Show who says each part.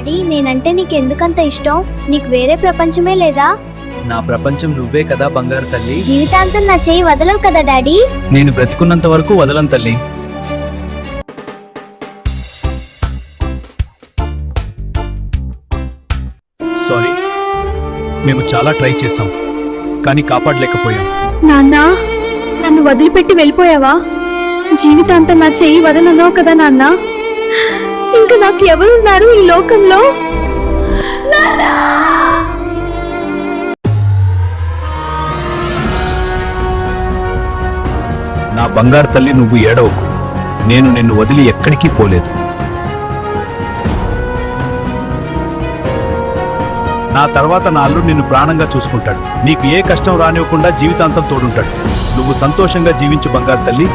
Speaker 1: Daddy, నేనంటే నీకెందుకంత ఇష్టం? నీకు వేరే ప్రపంచమే లేదా?
Speaker 2: నా ప్రపంచం నువ్వే కదా బంగారు తల్లి.
Speaker 1: జీవితాంతం నా చెయ్యి వదలవు కదా డాడీ?
Speaker 2: నేను బ్రతికున్నంత వరకు వదలను తల్లి. సారీ, మేము చాలా ట్రై చేసాం కానీ కాపాడలేకపోయాం.
Speaker 3: నాన్నా, నన్ను వదిలిపెట్టి వెళ్ళిపోయావా? జీవితాంతం నా చెయ్యి వదలన్నావు కదా నాన్నా. ఇంకా నాకు ఎవరున్నారు ఈ లోకంలో?
Speaker 2: నా బంగారు తల్లి, నువ్వు ఏడవకు. నేను నిన్ను వదిలి ఎక్కడికి పోలేదు. నా తర్వాత నా అల్లుడు నిన్ను ప్రాణంగా చూసుకుంటాడు. నీకు ఏ కష్టం రానివ్వకుండా జీవితాంతం తోడుంటాడు. నువ్వు సంతోషంగా జీవించు బంగారు తల్లి.